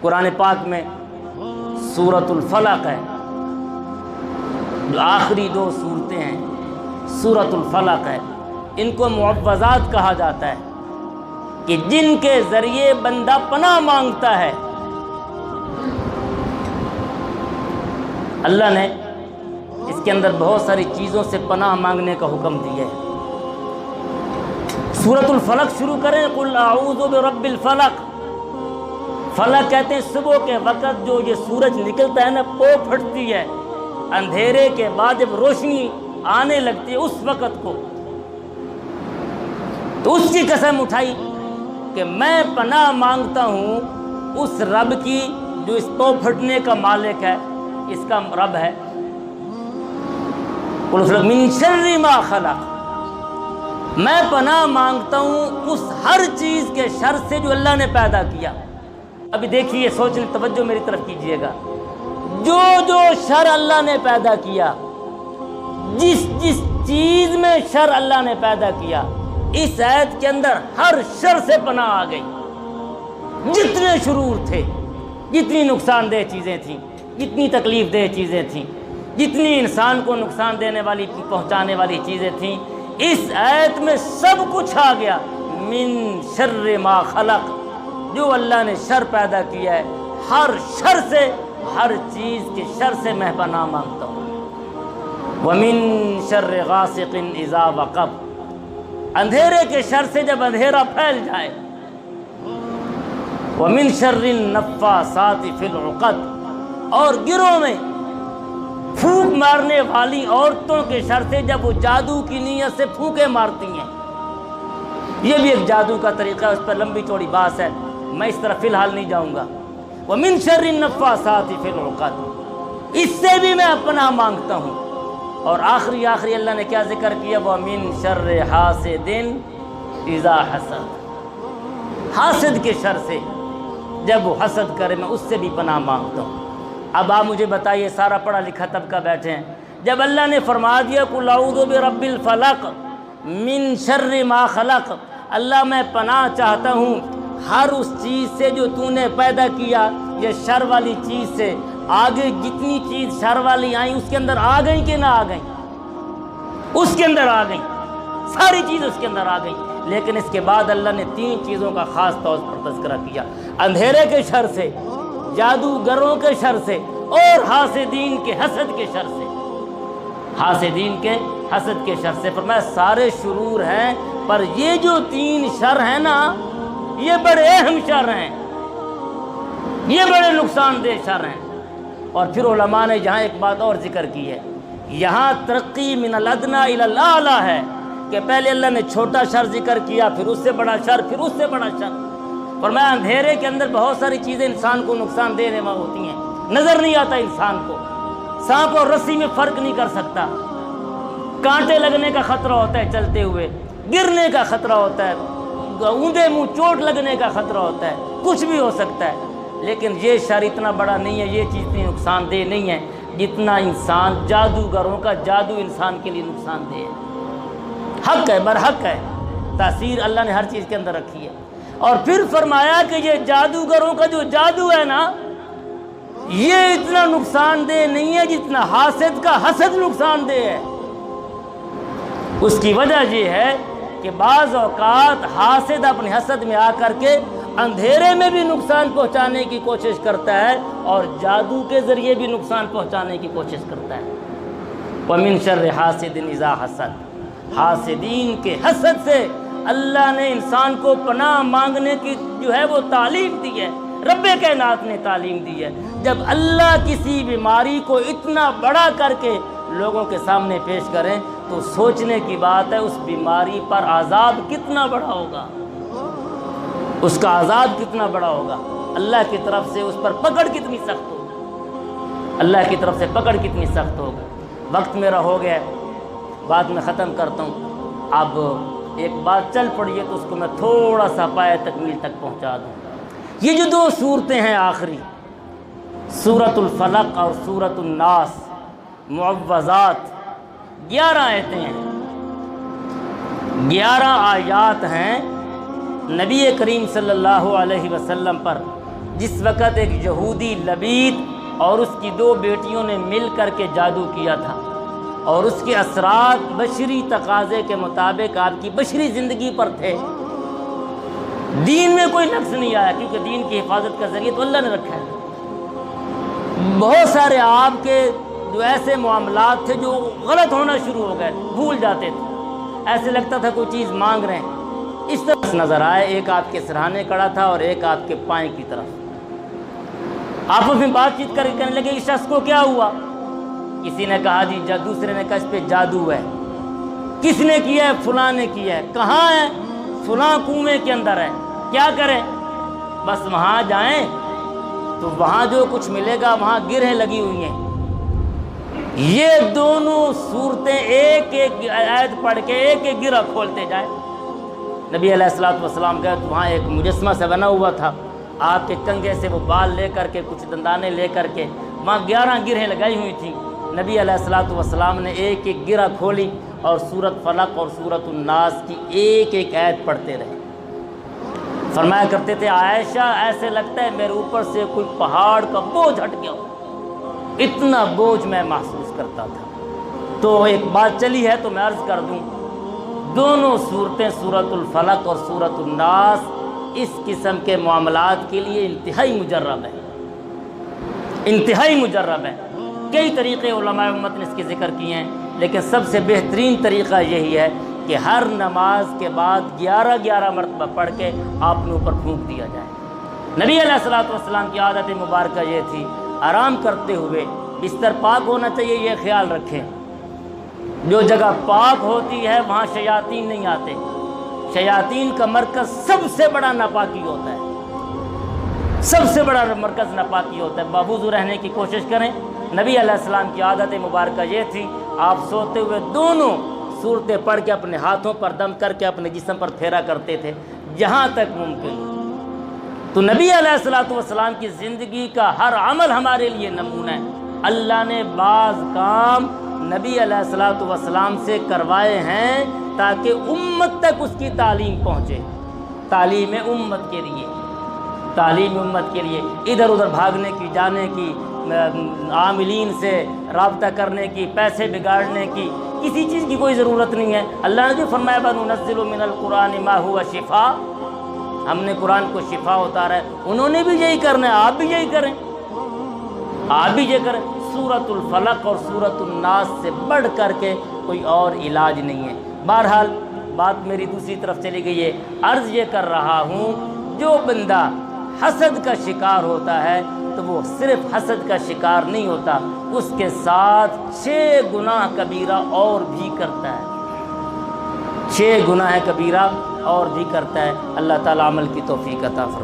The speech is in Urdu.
قرآن پاک میں سورۃ الفلق ہے، جو آخری 2 سورتیں ہیں سورۃ الفلق ہے، ان کو معوذات کہا جاتا ہے کہ جن کے ذریعے بندہ پناہ مانگتا ہے۔ اللہ نے اس کے اندر بہت ساری چیزوں سے پناہ مانگنے کا حکم دیا ہے۔ سورۃ الفلق شروع کریں، قل اعوذ برب الفلق۔ فلق کہتے ہیں صبح کے وقت جو یہ سورج نکلتا ہے نا، پو پھٹتی ہے، اندھیرے کے بعد جب روشنی آنے لگتی ہے اس وقت کو، تو اس کی قسم اٹھائی کہ میں پناہ مانگتا ہوں اس رب کی جو اس پو پھٹنے کا مالک ہے، اس کا رب ہے۔ من شر ما خلق، میں پناہ مانگتا ہوں اس ہر چیز کے شر سے جو اللہ نے پیدا کیا۔ ابھی دیکھیے، سوچنے توجہ میری طرف کیجئے گا، جو جو شر اللہ نے پیدا کیا، جس جس چیز میں شر اللہ نے پیدا کیا، اس آیت کے اندر ہر شر سے پناہ آ گئی۔ جتنے شرور تھے، جتنی نقصان دہ چیزیں تھیں، جتنی تکلیف دہ چیزیں تھیں، جتنی انسان کو نقصان دینے والی پہنچانے والی چیزیں تھیں، اس آیت میں سب کچھ آ گیا۔ من شر ما خلق، جو اللہ نے شر پیدا کیا ہے، ہر شر سے، ہر چیز کے شر سے میں پناہ مانگتا ہوں۔ وَمِن شَرِّ غَاسِقٍ إِذَا وَقَبَ، اندھیرے کے شر سے جب اندھیرا پھیل جائے۔ وَمِن شَرِّ النَّفَّاثَاتِ فِي الْعُقَدِ، اور گروہ میں پھونک مارنے والی عورتوں کے شر سے جب وہ جادو کی نیت سے پھونکے مارتی ہیں۔ یہ بھی ایک جادو کا طریقہ ہے، اس پر لمبی چوڑی بات ہے، میں اس طرح فی الحال نہیں جاؤں گا۔ وَمِن شَرِّ النَّفَّاثَاتِ فِي الْعُقَدِ، اس سے بھی میں پناہ مانگتا ہوں۔ اور آخری اللہ نے کیا ذکر کیا؟ وَمِن شَرِّ حَاسِدٍ إِذَا حَسَدَ، حاسد کے شر سے جب وہ حسد کرے میں اس سے بھی پناہ مانگتا ہوں۔ اب آپ مجھے بتائیے، سارا پڑھا لکھا طبقہ بیٹھے ہیں، جب اللہ نے فرما دیا قُلْ أَعُوذُ بِرَبِّ الْفَلَقِ مِن شَرِّ مَا خَلَقَ، اللہ میں پناہ چاہتا ہوں ہر اس چیز سے جو تو نے پیدا کیا، یہ شر والی چیز سے۔ آگے جتنی چیز شر والی آئیں اس کے اندر آ گئیں کہ نہ آ گئیں؟ اس کے اندر آ گئیں، ساری چیز اس کے اندر آ گئیں۔ لیکن اس کے بعد اللہ نے 3 چیزوں کا خاص طور پر تذکرہ کیا، اندھیرے کے شر سے، جادوگروں کے شر سے، اور حاسدین کے حسد کے شر سے۔ حاسدین کے حسد کے شر سے، فرمایا سارے شرور ہیں، پر یہ جو 3 شر ہیں نا، یہ بڑے اہم شر ہیں، یہ بڑے نقصان دہ شر ہیں۔ اور پھر علماء نے یہاں ایک بات اور ذکر کی ہے، یہاں ترقی من الادنیٰ الی الاعلیٰ ہے، کہ پہلے اللہ نے چھوٹا شر ذکر کیا، پھر اس سے بڑا شر، پھر اس سے بڑا شر۔ فرمایا اندھیرے کے اندر بہت ساری چیزیں انسان کو نقصان دینے والی ہوتی ہیں، نظر نہیں آتا انسان کو، سانپ اور رسی میں فرق نہیں کر سکتا، کانٹے لگنے کا خطرہ ہوتا ہے چلتے ہوئے، گرنے کا خطرہ ہوتا ہے، اونڈے منہ چوٹ لگنے کا خطرہ ہوتا ہے، کچھ بھی ہو سکتا ہے۔ لیکن یہ شر اتنا بڑا نہیں ہے، یہ چیز اتنی نقصان دہ نہیں ہے جتنا انسان، جادوگروں کا جادو انسان کے لیے نقصان دہ ہے۔ حق ہے، برحق ہے، تاثیر اللہ نے ہر چیز کے اندر رکھی ہے۔ اور پھر فرمایا کہ یہ جادوگروں کا جو جادو ہے نا، یہ اتنا نقصان دہ نہیں ہے جتنا حاسد کا حسد نقصان دہ ہے۔ اس کی وجہ یہ ہے کہ بعض اوقات حاسد اپنے حسد میں آ کر کے اندھیرے میں بھی نقصان پہنچانے کی کوشش کرتا ہے، اور جادو کے ذریعے بھی نقصان پہنچانے کی کوشش کرتا ہے۔ وَمِن شَرِّ حَاسِدٍ إِذَا حَسَدَ، حاسدین کے حسد سے اللہ نے انسان کو پناہ مانگنے کی جو ہے وہ تعلیم دی ہے، رب کائنات نے تعلیم دی ہے۔ جب اللہ کسی بیماری کو اتنا بڑا کر کے لوگوں کے سامنے پیش کریں تو سوچنے کی بات ہے اس بیماری پر عذاب کتنا بڑا ہوگا، اس کا عذاب کتنا بڑا ہوگا، اللہ کی طرف سے اس پر پکڑ کتنی سخت ہوگی، اللہ کی طرف سے پکڑ کتنی سخت ہوگی۔ وقت میرا ہو گیا ہے، بات میں ختم کرتا ہوں۔ اب ایک بات چل پڑی ہے تو اس کو میں تھوڑا سا پائے تکمیل تک پہنچا دوں۔ یہ جو 2 صورتیں ہیں آخری، سورۃ الفلق اور سورۃ الناس، معوذات، 11 آیتیں ہیں، 11 آیات ہیں۔ نبی کریم صلی اللہ علیہ وسلم پر جس وقت ایک یہودی لبید اور اس کی 2 بیٹیوں نے مل کر کے جادو کیا تھا، اور اس کے اثرات بشری تقاضے کے مطابق آپ کی بشری زندگی پر تھے۔ دین میں کوئی نقص نہیں آیا، کیونکہ دین کی حفاظت کا ذریعہ تو اللہ نے رکھا ہے۔ بہت سارے آپ کے جو ایسے معاملات تھے جو غلط ہونا شروع ہو گئے، بھول جاتے تھے، ایسے لگتا تھا کوئی چیز مانگ رہے ہیں۔ اس طرح نظر آئے، ایک آپ کے سرہانے کھڑا تھا اور ایک آپ کے پائیں کی طرف۔ آپس میں بات چیت کر کے کہنے لگے اس شخص کو کیا ہوا؟ کسی نے کہا جی دوسرے نے کہا اس پہ جادو ہے۔ کس نے کیا ہے؟ فلاں نے کیا ہے۔ کہاں ہے؟ فلاں کنویں کے اندر ہے۔ کیا کریں؟ بس وہاں جائیں تو وہاں جو کچھ ملے گا، وہاں گرہیں لگی ہوئی ہیں۔ یہ دونوں صورتیں ایک ایک آیت پڑھ کے ایک ایک گرہ کھولتے جائیں۔ نبی علیہ الصلوۃ والسلام کہا وہاں ایک مجسمہ سے بنا ہوا تھا، آپ کے کنگھے سے وہ بال لے کر کے کچھ دندانے لے کر کے وہاں 11 گرہیں لگائی ہوئی تھیں۔ نبی علیہ الصلوۃ والسلام نے ایک ایک گرہ کھولی اور سورۃ فلق اور سورۃ الناس کی ایک ایک آیت پڑھتے رہے۔ فرمایا کرتے تھے عائشہ ایسے لگتا ہے میرے اوپر سے کوئی پہاڑ کا بوجھ ہٹ گیا، اتنا بوجھ میں محسوس کرتا تھا۔ تو ایک بات چلی ہے تو میں عرض کر دوں، دونوں صورتیں سورۃ الفلق اور سورۃ الناس اس قسم کے معاملات کے لیے انتہائی مجرب ہے، انتہائی مجرب ہے۔ کئی طریقے علماء امت نے اس کے ذکر کیے ہیں، لیکن سب سے بہترین طریقہ یہی ہے کہ ہر نماز کے بعد 11 مرتبہ پڑھ کے آپ نے اوپر پھونک دیا جائے۔ نبی علیہ الصلوۃ والسلام کی عادت مبارکہ یہ تھی، آرام کرتے ہوئے بستر پاک ہونا چاہیے، یہ خیال رکھیں۔ جو جگہ پاک ہوتی ہے وہاں شیاطین نہیں آتے۔ شیاطین کا مرکز سب سے بڑا ناپاکی ہوتا ہے، سب سے بڑا مرکز ناپاکی ہوتا ہے۔ باوضو رہنے کی کوشش کریں۔ نبی علیہ السلام کی عادت مبارکہ یہ تھی، آپ سوتے ہوئے دونوں صورتیں پڑھ کے اپنے ہاتھوں پر دم کر کے اپنے جسم پر پھیرا کرتے تھے جہاں تک ممکن ہو۔ تو نبی علیہ الصلوۃ والسلام کی زندگی کا ہر عمل ہمارے لیے نمونہ ہے۔ اللہ نے بعض کام نبی علیہ الصلوۃ والسلام سے کروائے ہیں تاکہ امت تک اس کی تعلیم پہنچے، تعلیم امت کے لیے، تعلیم امت کے لیے۔ ادھر ادھر بھاگنے کی، جانے کی، عاملین سے رابطہ کرنے کی، پیسے بگاڑنے کی، کسی چیز کی کوئی ضرورت نہیں ہے۔ اللہ نے جو فرمایا بَنُنَزِّلُ مِنَ الْقُرْآنِ مَا هُوَ شِفَاء، ہم نے قرآن کو شفا اتارا ہے، انہوں نے بھی یہی کرنا ہے، آپ بھی یہی کریں، آپ بھی یہ کریں۔ سورۃ الفلق اور سورۃ الناس سے بڑھ کر کے کوئی اور علاج نہیں ہے۔ بہرحال بات میری دوسری طرف چلی گئی ہے، عرض یہ کر رہا ہوں جو بندہ حسد کا شکار ہوتا ہے تو وہ صرف حسد کا شکار نہیں ہوتا، اس کے ساتھ 6 گناہ کبیرہ اور بھی کرتا ہے، 6 گناہ کبیرہ اور بھی کرتا ہے۔ اللہ تعالیٰ عمل کی توفیق عطا فرمائے۔